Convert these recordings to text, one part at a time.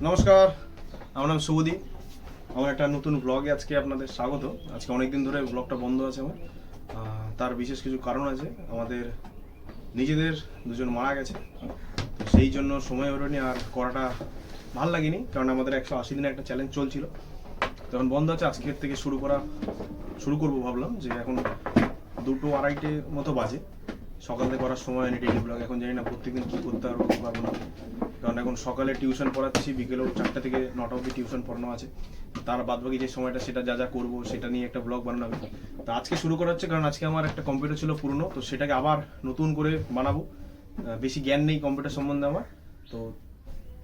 নমস্কার, আমার নাম শুভদীপ। আমার একটা নতুন ব্লগে আজকে আপনাদের স্বাগত। আজকে অনেক দিন ধরে ব্লগটা বন্ধ আছে আমার। তার বিশেষ কিছু কারণ আছে। আমাদের নিজেদের দুজন মারা গেছে, তো সেই জন্য সময় হয়নি আর করাটা ভাল লাগেনি, কারণ আমাদের 180 দিনের একটা চ্যালেঞ্জ চলছিল। তখন বন্ধ আছে, আজকের থেকে শুরু করবো ভাবলাম। যে এখন 2-2:30 মতো বাজে, সকাল থেকে করার সময় হয়নি ডেইলি ব্লগ। এখন জানি না প্রত্যেকদিন কী করতে পারবো না, কারণ এখন সকালে টিউশন পড়াচ্ছি, বিকেলেও 4টা থেকে 9টা অবধি টিউশন পড়ানো আছে। তার বাদবাকি যে সময়টা সেটা যা করবো সেটা নিয়ে একটা ব্লগ বানানো হবে। তো আজকে শুরু করা হচ্ছে, কারণ আজকে আমার একটা কম্পিউটার ছিল পুরনো, তো সেটাকে আবার নতুন করে বানাবো। বেশি জ্ঞান নেই কম্পিউটার সম্বন্ধে আমার, তো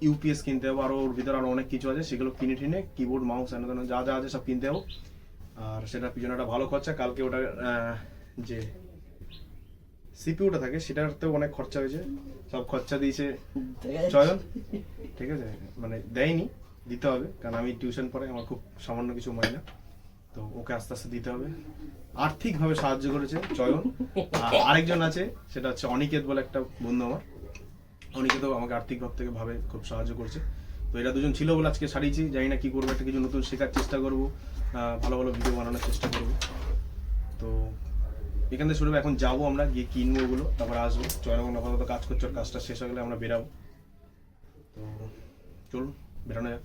ইউপিএস কিনতে হবে, আরও ওর ভিতরে আরও অনেক কিছু আছে, সেগুলো কিনে টিনে কিবোর্ড মাউস যা যা আছে সব কিনতে হবে। আর সেটার পিছনে একটা ভালো খরচা। কালকে ওটা যে সিপিউটা থাকে সেটাতেও অনেক খরচা হয়েছে, সব খরচা দিয়েছে চয়ন। ঠিক আছে, মানে দেয়নি, দিতে হবে, কারণ আমি টিউশন পড়াই, আমার খুব সামান্য কিছু মাইনা, তো ওকে আস্তে আস্তে দিতে হবে। আর্থিকভাবে সাহায্য করেছে চয়ন। আর আরেকজন আছে, সেটা হচ্ছে অনিকেত বলে একটা বন্ধু আমার। অনিকেতও আমাকে আর্থিক ভাবে খুব সাহায্য করছে। তো এরা দুজন ছিল বলে আজকে সারিয়েছি। জানি না কি করবো, একটা কিছু নতুন শেখার চেষ্টা করবো, ভালো ভালো ভিডিও বানানোর চেষ্টা করবো। তো এখান থেকে শুরু হবে। এখন যাবো আমরা, গিয়ে কিনবো ওগুলো, তারপরে আসবো। চয়ন এখন আপাতত কাজ করছে, ওর কাজটা শেষ হয়ে গেলে আমরা বেরাবো। তো চলুন বেরানো যাক।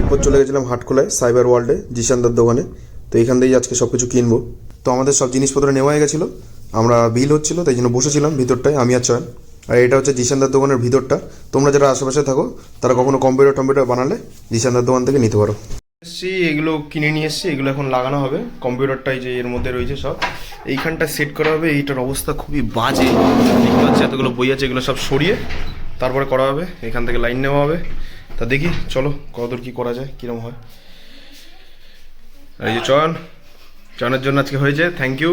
এরপর চলে গেছিলাম হাটখোলায় সাইবার ওয়ার্ল্ডে জিশানদার দোকানে। তো এখান থেকেই আজকে সব কিছু কিনবো। তো আমাদের সব জিনিসপত্র নেওয়া হয়ে গেছিলো, আমরা বিল হচ্ছিলো, তাই জন্য বসেছিলাম ভিতরটায় আমি আর চয়ন। আর এটা হচ্ছে জিশানদার দোকানের ভিতরটা। তোমরা যারা আশেপাশে থাকো তারা কখনো কম্পিউটার বানালে জিশানদার দোকান থেকে নিতে পারো। এসছি, এগুলো কিনে নিয়ে এসছি, এগুলো এখন লাগানো হবে। কম্পিউটারটাই যে এর মধ্যে রয়েছে সব এইখানটা সেট করা হবে। এইটার অবস্থা খুবই বাজে, দেখতে পাচ্ছি এতগুলো বই আছে, এগুলো সব সরিয়ে তারপরে করা হবে। এখান থেকে লাইন নেওয়া হবে। তা দেখি চলো কতদূর কী করা যায়, কীরকম হয়। আর এই যে চয়নের জন্য আজকে হয়েছে, থ্যাংক ইউ।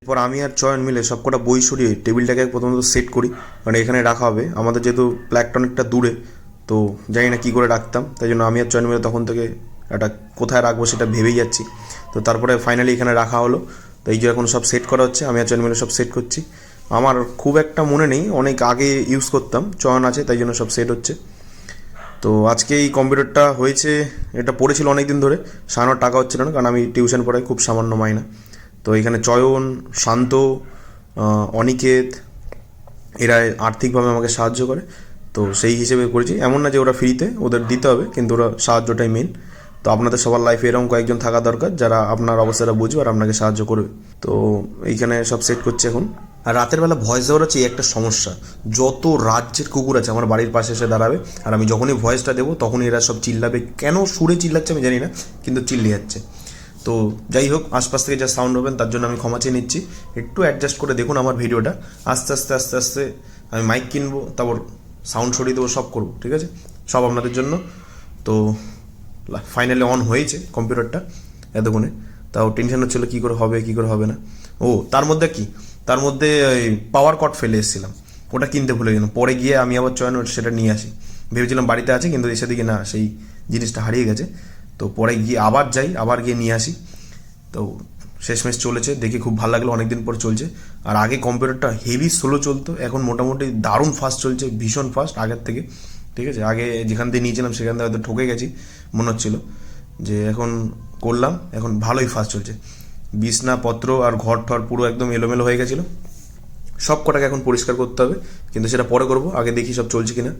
এরপর আমি আর চয়ন মিলে সব কটা বই সরিয়ে টেবিলটাকে প্রথমত সেট করি, মানে এখানে রাখা হবে। আমাদের যেহেতু ফ্ল্যাগটা অনেকটা দূরে, তো জানি না কী করে রাখতাম, তাই জন্য আমি আর চয়ন মিলে তখন থেকে একটা কোথায় রাখবো সেটা ভেবেই যাচ্ছি। তো তারপরে ফাইনালি এখানে রাখা হলো। তো এই যে এখন সব সেট করা হচ্ছে, আমি আর চয়ন মিলে সব সেট করছি। আমার খুব একটা মনে নেই, অনেক আগে ইউজ করতাম, চয়ন আছে তাই জন্য সব সেট হচ্ছে। তো আজকে এই কম্পিউটারটা হয়েছে, এটা পড়েছিল অনেক দিন ধরে, সারানোর টাকা হচ্ছিল না, কারণ আমি টিউশন পড়াই, খুব সামান্য মাইনা। তো এখানে চয়ন, শান্ত, অনিকেত এরা আর্থিকভাবে আমাকে সাহায্য করে, তো সেই হিসেবে করেছি। এমন না যে ওরা ফ্রিতে, ওদের দিতে হবে, কিন্তু ওরা সাহায্যটাই মেন। তো আপনাদের সবার লাইফে এরকম কয়েকজন থাকা দরকার যারা আপনার অবস্থাটা বুঝবে আর আপনাকে সাহায্য করবে। তো এইখানে সব সেট করছে এখন। আর রাতের বেলা ভয়েস দেওয়ার হচ্ছে এই একটা সমস্যা, যত রাজ্যের কুকুর আছে আমার বাড়ির পাশে এসে দাঁড়াবে, আর আমি যখনই ভয়েসটা দেবো তখনই এরা সব চিল্লাবে। কেন সুরে চিল্লাচ্ছে আমি জানি না, কিন্তু চিল্লিয়ে যাচ্ছে। তো যাই হোক, আশপাশ থেকে যা সাউন্ড হবেন তার জন্য আমি ক্ষমা চেয়ে নিচ্ছি। একটু অ্যাডজাস্ট করে দেখুন আমার ভিডিওটা। আস্তে আস্তে আস্তে আস্তে আমি মাইক কিনবো, তারপর সাউন্ড সরিয়ে দেবো, সব করবো, ঠিক আছে, সব আপনাদের জন্য। তো ফাইনালি অন হয়েছে কম্পিউটারটা এতক্ষণে, তাও টেনশন হচ্ছিল কী করে হবে কী করে হবে না। ও তার মধ্যে পাওয়ার কট ফেলে এসেছিলাম, ওটা কিনতে ভুলে গেলাম। পরে গিয়ে আমি আবার চয়ন সেটা নিয়ে আসি, ভেবেছিলাম বাড়িতে আছে, কিন্তু এসে দিকে না, সেই জিনিসটা হারিয়ে গেছে। তো পরে গিয়ে আবার গিয়ে নিয়ে আসি। তো শেষমেশ চলেছে, দেখে খুব ভালো লাগলো, অনেকদিন পর চলছে। আর আগে কম্পিউটারটা হেভি স্লো চলতো, এখন মোটামুটি দারুণ ফাস্ট চলছে, ভীষণ ফাস্ট আগের থেকে। ঠিক আছে, আগে যেখান থেকে নিয়েছিলাম সেখান থেকে হয়তো ঠকে গেছি মনে হচ্ছিল, যে এখন করলাম, এখন ভালোই ফাস্ট চলছে। বিছনাপত্র আর ঘর ঠর পুরো একদম এলোমেলো হয়ে গেছিলো, সব কটাকে এখন পরিষ্কার করতে হবে, কিন্তু সেটা পরে করবো, আগে দেখি সব চলছে কিনা।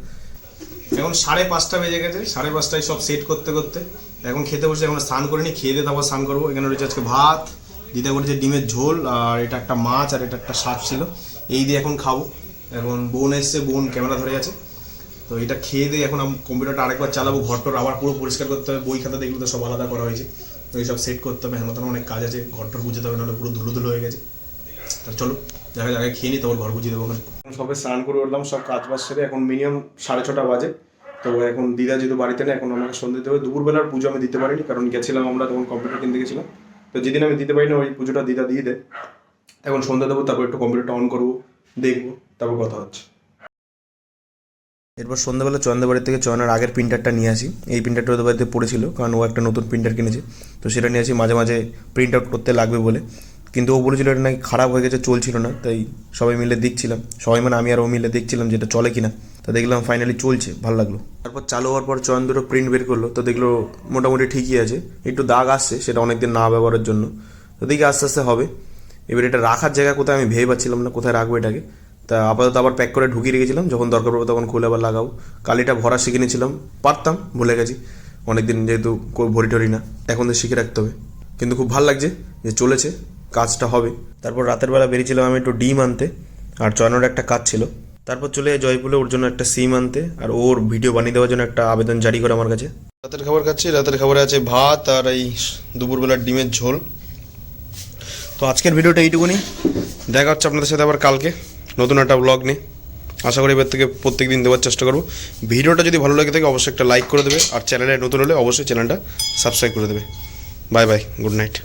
এখন 5:30 বেজে গেছে, 5:30টায় সব সেট করতে করতে এখন খেতে বসে। এখন স্নান করে নি, খেয়ে দিয়ে তারপর স্নান করবো। এখানে রয়েছে আজকে ভাত, দিদা করেছে ডিমের ঝোল, আর এটা একটা মাছ, আর এটা একটা শাক ছিল, এই দিয়ে এখন খাবো। এখন বোন এসছে, বোন ক্যামেরা ধরে আছে। তো এটা খেয়ে দিয়ে এখন আমি কম্পিউটারটা আরেকবার চালাবো, ঘরটর আবার পুরো পরিষ্কার করতে হবে, বই খাতা দেখলো তো সব আলাদা করা হয়েছে, তো এইসব সেট করতে হবে। হ্যাঁ, অনেক কাজ আছে, ঘরটর বুঝতে হবে, নাহলে পুরো ধুলো ধুলো হয়ে গেছে। তা চলো জায়গায় খেয়ে নিই, তারপর ঘর বুঝিয়ে দেবো। ওখানে সবে স্নান করে উঠলাম, সব কাজ বাজ সেরে এখন মিনিমাম 6:30 বাজে। তো এখন দিদা যেহেতু বাড়িতে নেই, এখন আমাকে সন্ধ্যে দিতে হবে। দুপুরবেলার পুজো আমি দিতে পারিনি, কারণ গেছিলাম আমরা তখন কম্পিউটার কিনতে গেছিলাম। তো যেদিন আমি দিতে পারিনি, ওই পুজোটা দিদা দিয়ে দেয়। এখন সন্ধ্যা দেবো, তারপর একটু কম্পিউটারটা অন করবো, দেখবো, তারপর কথা হচ্ছে। এরপর সন্ধ্যাবেলা চয়নদের বাড়ি থেকে চয়নের আগের প্রিন্টারটা নিয়ে আসি। এই প্রিন্টারটা ওদের বাড়িতে পড়েছিল, কারণ ও একটা নতুন প্রিন্টার কিনেছে, তো সেটা নিয়ে আসি, মাঝে মাঝে প্রিন্ট আউট করতে লাগবে বলে। কিন্তু ও বলেছিল এটা নাকি খারাপ হয়ে গেছে, চলছিল না। তাই সবাই মিলে দেখছিলাম, সবাই মানে আমি আর ও মিলে দেখছিলাম যেটা চলে কিনা। তা দেখলাম ফাইনালি চলছে, ভালো লাগলো। তারপর চালু হওয়ার পর চয়ন দুটো প্রিন্ট বের করলো, তো দেখলো মোটামুটি ঠিকই আছে, একটু দাগ আসছে, সেটা অনেকদিন না ব্যবহারের জন্য। তো দেখি আস্তে আস্তে হবে। এবার এটা রাখার জায়গা কোথায় আমি ভেবে পাচ্ছিলাম না, কোথায় রাখবো এটাকে। তা আপাতত আবার প্যাক করে ঢুকিয়ে রেখেছিলাম, যখন দরকার পড়বে তখন খুলে আবার লাগাবো। কালিটা ভরা শিখে নিয়েছিলাম, পারতাম, ভুলে গেছি অনেকদিন যেহেতু ভরি টরি না, এখন তো শিখে রাখতে হবে। কিন্তু খুব ভালো লাগছে যে চলেছে, কাজটা হবে। তারপর রাতের বেলা বেরিয়েছিলাম আমি একটু ডিম আনতে, আর চয়নের একটা কাজ ছিল। তারপর চলে যাই জয়পুরে ওর জন্য একটা সিম আনতে, আর ওর ভিডিও বানিয়ে দেওয়ার জন্য একটা আবেদন জারি করে আমার কাছে। রাতের খাবার খাচ্ছি, রাতের খাবারে আছে ভাত আর এই দুপুরবেলার ডিমের ঝোল। তো আজকের ভিডিওটা এইটুকুনি, দেখা হচ্ছে আপনাদের সাথে আবার কালকে নতুন একটা ব্লগ নিয়ে। আশা করি এবার থেকে প্রত্যেক দিন দেওয়ার চেষ্টা করবো। ভিডিওটা যদি ভালো লাগে থাকে অবশ্যই একটা লাইক করে দেবে, আর চ্যানেলে নতুন হলে অবশ্যই চ্যানেলটা সাবস্ক্রাইব করে দেবে। Bye bye, good night.